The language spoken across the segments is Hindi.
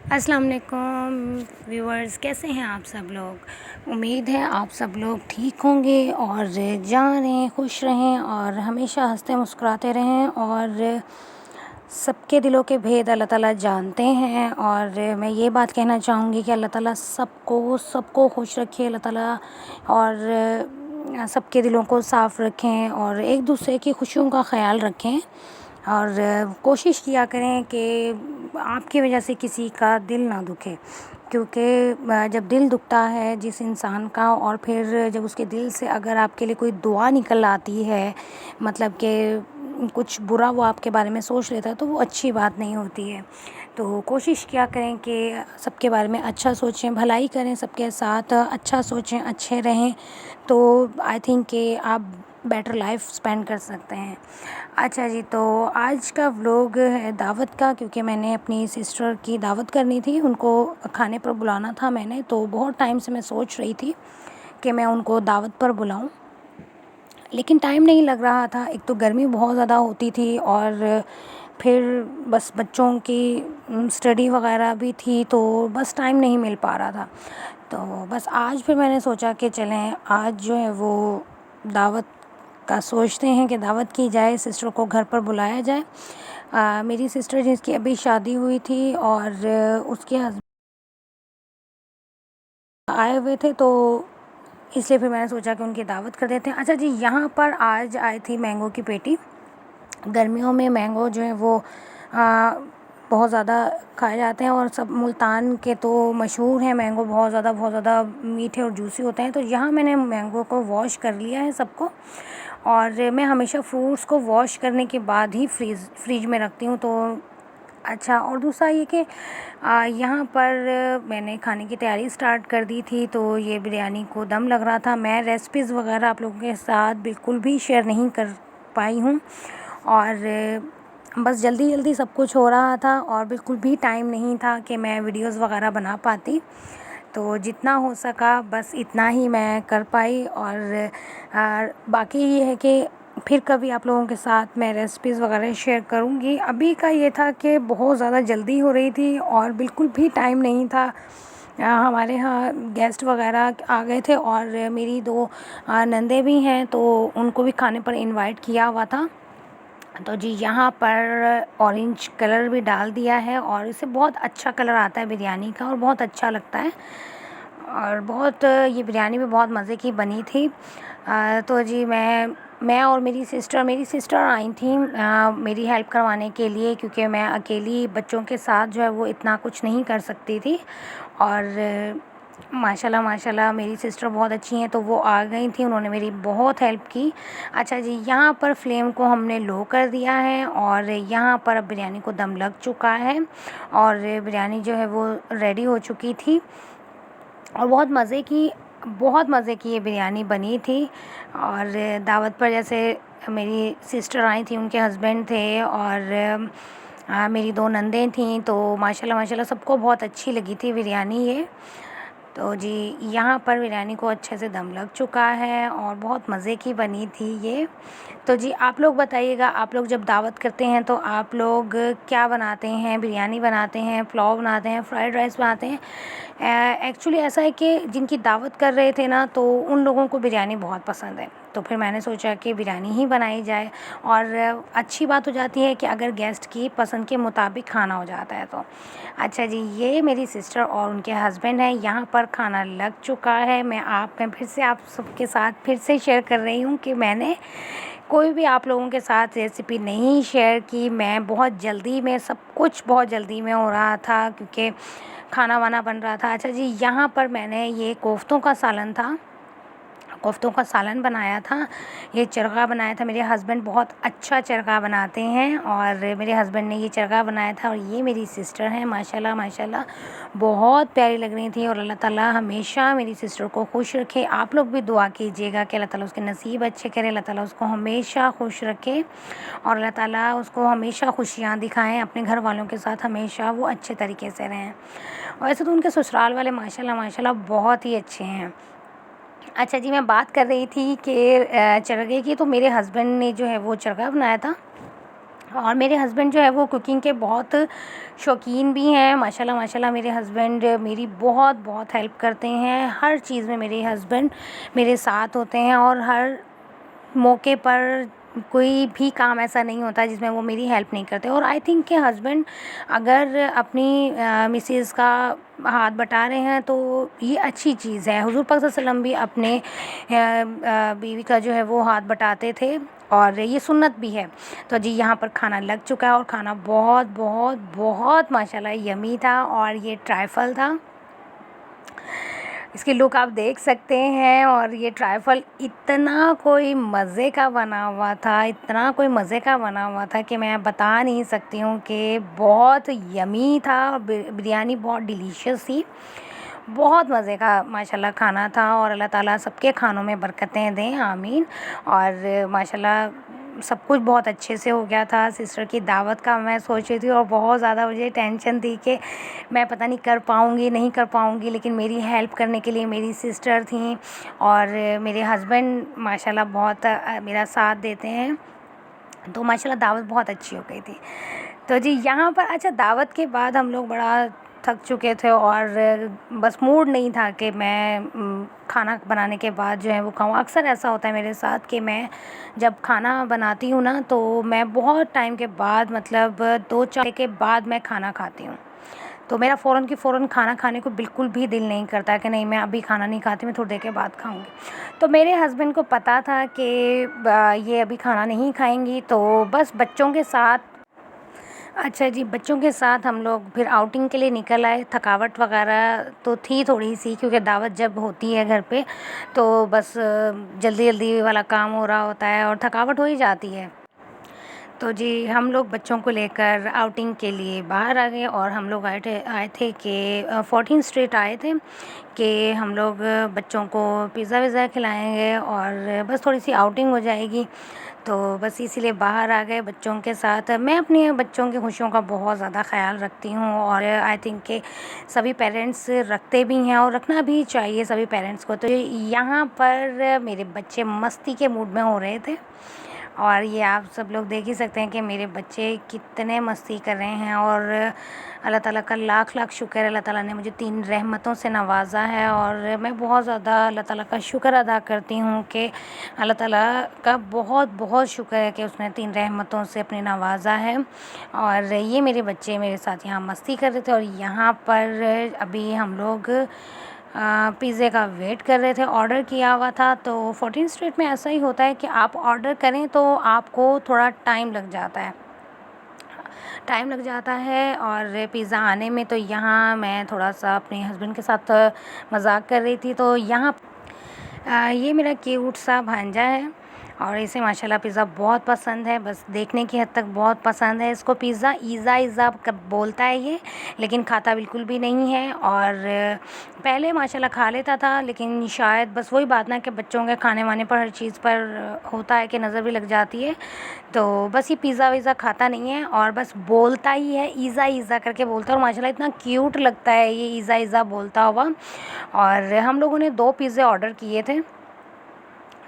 अस्सलाम वालेकुम व्यूअर्स, कैसे हैं आप सब लोग। उम्मीद है आप सब लोग ठीक होंगे और जहाँ रहें खुश रहें और हमेशा हंसते मुस्कुराते रहें। और सबके दिलों के भेद अल्लाह ताला जानते हैं। और मैं ये बात कहना चाहूँगी कि अल्लाह ताला सबको सबको खुश रखे अल्लाह ताला। और सबके दिलों को साफ़ रखें और एक दूसरे की खुशियों का ख़याल रखें। और कोशिश किया करें कि आपकी वजह से किसी का दिल ना दुखे, क्योंकि जब दिल दुखता है जिस इंसान का और फिर जब उसके दिल से अगर आपके लिए कोई दुआ निकल आती है, मतलब कि कुछ बुरा वो आपके बारे में सोच लेता है, तो वो अच्छी बात नहीं होती है। तो कोशिश किया करें कि सबके बारे में अच्छा सोचें, भलाई करें, सबके साथ अच्छा सोचें, अच्छे रहें। तो आई थिंक कि आप बेटर लाइफ स्पेंड कर सकते हैं। अच्छा जी, तो आज का व्लॉग है दावत का, क्योंकि मैंने अपनी सिस्टर की दावत करनी थी, उनको खाने पर बुलाना था मैंने। तो बहुत टाइम से मैं सोच रही थी कि मैं उनको दावत पर बुलाऊं, लेकिन टाइम नहीं लग रहा था। एक तो गर्मी बहुत ज़्यादा होती थी और फिर बस बच्चों की स्टडी वगैरह भी थी, तो बस टाइम नहीं मिल पा रहा था। तो बस आज फिर मैंने सोचा कि चलें आज जो है वो दावत का सोचते हैं कि दावत की जाए, सिस्टर को घर पर बुलाया जाए। मेरी सिस्टर जिसकी अभी शादी हुई थी और उसके हस्बैंड आए हुए थे, तो इसलिए फिर मैंने सोचा कि उनकी दावत कर देते हैं। अच्छा जी, यहाँ पर आज आई थी मैंगो की पेटी। गर्मियों में मैंगो जो है वो बहुत ज़्यादा खाए जाते हैं और सब मुल्तान के तो मशहूर हैं मैंगो, बहुत ज़्यादा मीठे और जूसी होते हैं। तो यहाँ मैंने मैंगो को वॉश कर लिया है सबको, और मैं हमेशा फ्रूट्स को वॉश करने के बाद ही फ्रिज में रखती हूँ। तो अच्छा, और दूसरा ये कि यहाँ पर मैंने खाने की तैयारी स्टार्ट कर दी थी। तो ये बिरयानी को दम लग रहा था। मैं रेसिपीज़ वगैरह आप लोगों के साथ बिल्कुल भी शेयर नहीं कर पाई हूँ, और बस जल्दी जल्दी सब कुछ हो रहा था और बिल्कुल भी टाइम नहीं था कि मैं वीडियोस वगैरह बना पाती। तो जितना हो सका बस इतना ही मैं कर पाई। और बाकी ये है कि फिर कभी आप लोगों के साथ मैं रेसिपीज़ वगैरह शेयर करूँगी। अभी का ये था कि बहुत ज़्यादा जल्दी हो रही थी और बिल्कुल भी टाइम नहीं था। हमारे यहाँ गेस्ट वगैरह आ गए थे और मेरी दो नंदे भी हैं, तो उनको भी खाने पर इनवाइट किया हुआ था। तो जी यहाँ पर ऑरेंज कलर भी डाल दिया है और इससे बहुत अच्छा कलर आता है बिरयानी का और बहुत अच्छा लगता है। और बहुत ये बिरयानी भी बहुत मज़े की बनी थी। तो जी मैं और मेरी सिस्टर आई थी मेरी हेल्प करवाने के लिए, क्योंकि मैं अकेली बच्चों के साथ जो है वो इतना कुछ नहीं कर सकती थी। और माशाल्लाह माशाल्लाह मेरी सिस्टर बहुत अच्छी हैं, तो वो आ गई थी, उन्होंने मेरी बहुत हेल्प की। अच्छा जी, यहाँ पर फ्लेम को हमने लो कर दिया है और यहाँ पर अब बिरयानी को दम लग चुका है और बिरयानी जो है वो रेडी हो चुकी थी। और बहुत मज़े की ये बिरयानी बनी थी। और दावत पर जैसे मेरी सिस्टर आई थी, उनके हस्बैंड थे और मेरी दो नंदें थीं, तो माशाल्लाह माशाल्लाह सबको बहुत अच्छी लगी थी बिरयानी ये। तो जी यहाँ पर बिरयानी को अच्छे से दम लग चुका है और बहुत मज़े की बनी थी ये। तो जी आप लोग बताइएगा, आप लोग जब दावत करते हैं तो आप लोग क्या बनाते हैं? बिरयानी बनाते हैं, पुलाव बनाते हैं, फ्राइड राइस बनाते हैं? एक्चुअली ऐसा है कि जिनकी दावत कर रहे थे ना, तो उन लोगों को बिरयानी बहुत पसंद है, तो फिर मैंने सोचा कि बिरयानी ही बनाई जाए। और अच्छी बात हो जाती है कि अगर गेस्ट की पसंद के मुताबिक खाना हो जाता है तो। अच्छा जी, ये मेरी सिस्टर और उनके हस्बैंड हैं, यहाँ पर खाना लग चुका है। मैं फिर से आप सबके साथ फिर से शेयर कर रही हूँ कि मैंने कोई भी आप लोगों के साथ रेसिपी नहीं शेयर की। मैं बहुत जल्दी में, सब कुछ बहुत जल्दी में हो रहा था, क्योंकि खाना वाना बन रहा था। अच्छा जी, यहाँ पर मैंने ये कोफ्तों का सालन बनाया था, ये चरगा बनाया था। मेरे हस्बैंड बहुत अच्छा चरगा बनाते हैं और मेरे हस्बैंड ने ये चरगा बनाया था। और ये मेरी सिस्टर हैं, माशाल्लाह माशाल्लाह बहुत प्यारी लग रही थी। और अल्लाह ताला हमेशा मेरी सिस्टर को खुश रखे। आप लोग भी दुआ कीजिएगा कि अल्लाह ताला उसके नसीब अच्छे करे, अल्लाह ताला उसको हमेशा खुश रखे और अल्लाह ताला उसको हमेशा खुशियाँ दिखाएँ। अपने घर वालों के साथ हमेशा वो अच्छे तरीके से रहें। वैसे तो उनके ससुराल वाले माशाल्लाह माशाल्लाह बहुत ही अच्छे हैं। अच्छा जी, मैं बात कर रही थी कि चरखे की, तो मेरे हस्बैंड ने जो है वो चरखा बनाया था और मेरे हस्बैंड जो है वो कुकिंग के बहुत शौकीन भी हैं। माशाल्लाह माशाल्लाह मेरे हस्बैंड मेरी बहुत बहुत हेल्प करते हैं। हर चीज़ में मेरे हस्बैंड मेरे साथ होते हैं और हर मौके पर कोई भी काम ऐसा नहीं होता जिसमें वो मेरी हेल्प नहीं करते। और आई थिंक कि हस्बैंड अगर अपनी मिसेज़ का हाथ बटा रहे हैं तो ये अच्छी चीज़ है। हुज़ूर पाक सल्लल्लाहु अलैहि वसल्लम भी अपने बीवी का जो है वो हाथ बटाते थे और ये सुन्नत भी है। तो जी यहाँ पर खाना लग चुका है और खाना बहुत बहुत बहुत माशाल्लाह यमी था। और ये ट्राइफल था, इसकी लुक आप देख सकते हैं। और ये ट्राइफल इतना कोई मज़े का बना हुआ था, इतना कोई मज़े का बना हुआ था कि मैं बता नहीं सकती हूँ कि बहुत यमी था। और बिरयानी बहुत डिलीशियस थी, बहुत मज़े का माशाल्लाह खाना था। और अल्लाह ताला सबके खानों में बरकतें दें, आमीन। और माशाल्लाह सब कुछ बहुत अच्छे से हो गया था। सिस्टर की दावत का मैं सोच रही थी और बहुत ज़्यादा मुझे टेंशन थी कि मैं पता नहीं कर पाऊँगी नहीं कर पाऊँगी, लेकिन मेरी हेल्प करने के लिए मेरी सिस्टर थी और मेरे हस्बैंड माशाल्लाह बहुत मेरा साथ देते हैं। तो माशाल्लाह दावत बहुत अच्छी हो गई थी। तो जी यहाँ पर अच्छा दावत के बाद हम लोग बड़ा थक चुके थे और बस मूड नहीं था कि मैं खाना बनाने के बाद जो है वो खाऊं। अक्सर ऐसा होता है मेरे साथ कि मैं जब खाना बनाती हूँ ना तो मैं बहुत टाइम के बाद मतलब 2-4 के बाद मैं खाना खाती हूँ। तो मेरा फ़ौरन की फ़ौरन खाना खाने को बिल्कुल भी दिल नहीं करता कि नहीं मैं अभी खाना नहीं खाती, मैं थोड़ी देर के बाद खाऊंगी। तो मेरे हस्बैंड को पता था कि ये अभी खाना नहीं खाएंगी, तो बस बच्चों के साथ अच्छा जी बच्चों के साथ हम लोग फिर आउटिंग के लिए निकल आए। थकावट वगैरह तो थी थोड़ी सी, क्योंकि दावत जब होती है घर पे तो बस जल्दी जल्दी वाला काम हो रहा होता है और थकावट हो ही जाती है। तो जी हम लोग बच्चों को लेकर आउटिंग के लिए बाहर आ गए और हम लोग आए थे कि 14 स्ट्रीट आए थे कि हम लोग बच्चों को पिज़्ज़ा विज़्ज़ा खिलाएंगे और बस थोड़ी सी आउटिंग हो जाएगी। तो बस इसीलिए बाहर आ गए बच्चों के साथ। मैं अपने बच्चों की खुशियों का बहुत ज़्यादा ख़्याल रखती हूँ और आई थिंक कि सभी पेरेंट्स रखते भी हैं और रखना भी चाहिए सभी पेरेंट्स को। तो यहाँ पर मेरे बच्चे मस्ती के मूड में हो रहे थे और ये आप सब लोग देख ही सकते हैं कि मेरे बच्चे कितने मस्ती कर रहे हैं। और अल्लाह ताला का लाख लाख शुक्र है, अल्लाह ताला ने मुझे 3 रहमतों से नवाज़ा है और मैं बहुत ज़्यादा अल्लाह ताला का शुक्र अदा करती हूँ कि अल्लाह ताला का बहुत बहुत शुक्र है कि उसने 3 रहमतों से अपने नवाज़ा है। और ये मेरे बच्चे मेरे साथ यहाँ मस्ती कर रहे थे और यहाँ पर अभी हम लोग पिज़्ज़े का वेट कर रहे थे। ऑर्डर किया हुआ था। तो 14 स्ट्रीट में ऐसा ही होता है कि आप ऑर्डर करें तो आपको थोड़ा टाइम लग जाता है, टाइम लग जाता है और पिज़्ज़ा आने में। तो यहाँ मैं थोड़ा सा अपने हस्बैंड के साथ मजाक कर रही थी। तो यहाँ ये मेरा क्यूट सा भांजा है और इसे माशाल्लाह पिज़्ज़ा बहुत पसंद है, बस देखने की हद तक बहुत पसंद है इसको। पिज़्ज़ा ईज़ा कब बोलता है ये, लेकिन खाता बिल्कुल भी नहीं है। और पहले माशाल्लाह खा लेता था, लेकिन शायद बस वही बात ना कि बच्चों के खाने वाने पर हर चीज़ पर होता है कि नज़र भी लग जाती है। तो बस ये पिज़्ज़ा वीज़ा खाता नहीं है और बस बोलता ही है, ईज़ा करके बोलता है। और माशाल्लाह इतना क्यूट लगता है ये ईज़ा बोलता हुआ। और हम लोगों ने 2 पिज़्ज़े ऑर्डर किए थे,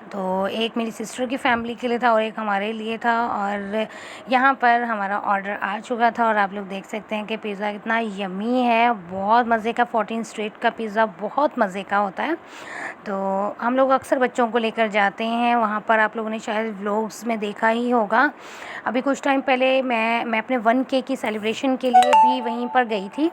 तो एक मेरी सिस्टर की फैमिली के लिए था और एक हमारे लिए था। और यहाँ पर हमारा ऑर्डर आ चुका था और आप लोग देख सकते हैं कि पिज़्ज़ा कितना यमी है, बहुत मज़े का। 14 स्ट्रीट का पिज़्ज़ा बहुत मज़े का होता है। तो हम लोग अक्सर बच्चों को लेकर जाते हैं वहाँ पर। आप लोगों ने शायद व्लॉग्स में देखा ही होगा, अभी कुछ टाइम पहले मैं अपने 1K की सेलिब्रेशन के लिए भी वहीं पर गई थी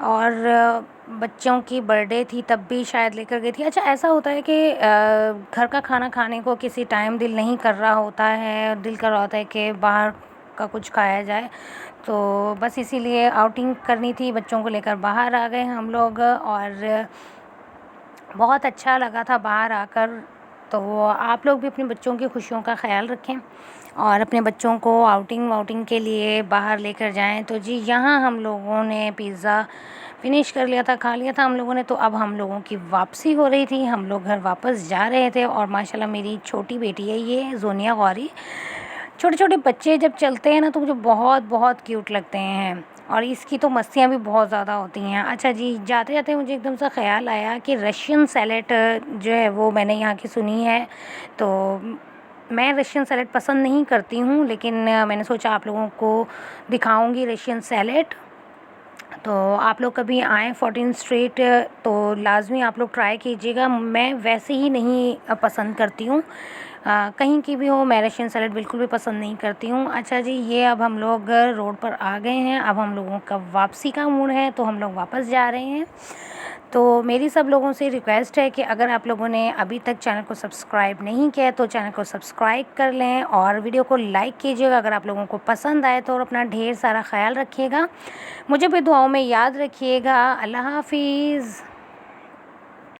और बच्चों की बर्थडे थी तब भी शायद लेकर गई थी। अच्छा ऐसा होता है कि घर का खाना खाने को किसी टाइम दिल नहीं कर रहा होता है, दिल कर रहा होता है कि बाहर का कुछ खाया जाए। तो बस इसीलिए आउटिंग करनी थी, बच्चों को लेकर बाहर आ गए हम लोग और बहुत अच्छा लगा था बाहर आकर। तो आप लोग भी अपने बच्चों की खुशियों का ख़्याल रखें और अपने बच्चों को आउटिंग के लिए बाहर लेकर जाएं। तो जी यहाँ हम लोगों ने पिज़्ज़ा फिनिश कर लिया था, खा लिया था हम लोगों ने। तो अब हम लोगों की वापसी हो रही थी, हम लोग घर वापस जा रहे थे। और माशाल्लाह मेरी छोटी बेटी है ये ज़ोनिया गौरी। छोटे छोटे बच्चे जब चलते हैं ना तो मुझे बहुत बहुत क्यूट लगते हैं और इसकी तो मस्तियाँ भी बहुत ज़्यादा होती हैं। अच्छा जी जाते जाते मुझे एकदम से ख़्याल आया कि रशियन सैलेड जो है वो मैंने यहाँ की सुनी है, तो मैं रशियन सैलेड पसंद नहीं करती हूँ, लेकिन मैंने सोचा आप लोगों को दिखाऊंगी रशियन सैलेड। तो आप लोग कभी आएँ 14 स्ट्रीट तो लाज़मी आप लोग ट्राई कीजिएगा। मैं वैसे ही नहीं पसंद करती हूँ, कहीं की भी हो, मैं रशियन सैलेड बिल्कुल भी पसंद नहीं करती हूँ। अच्छा जी, ये अब हम लोग रोड पर आ गए हैं, अब हम लोगों का वापसी का मूड है तो हम लोग वापस जा रहे हैं। तो मेरी सब लोगों से रिक्वेस्ट है कि अगर आप लोगों ने अभी तक चैनल को सब्सक्राइब नहीं किया है तो चैनल को सब्सक्राइब कर लें और वीडियो को लाइक कीजिएगा अगर आप लोगों को पसंद आए तो, और अपना ढेर सारा ख्याल रखिएगा, मुझे भी दुआओं में याद रखिएगा। अल्लाह हाफिज़।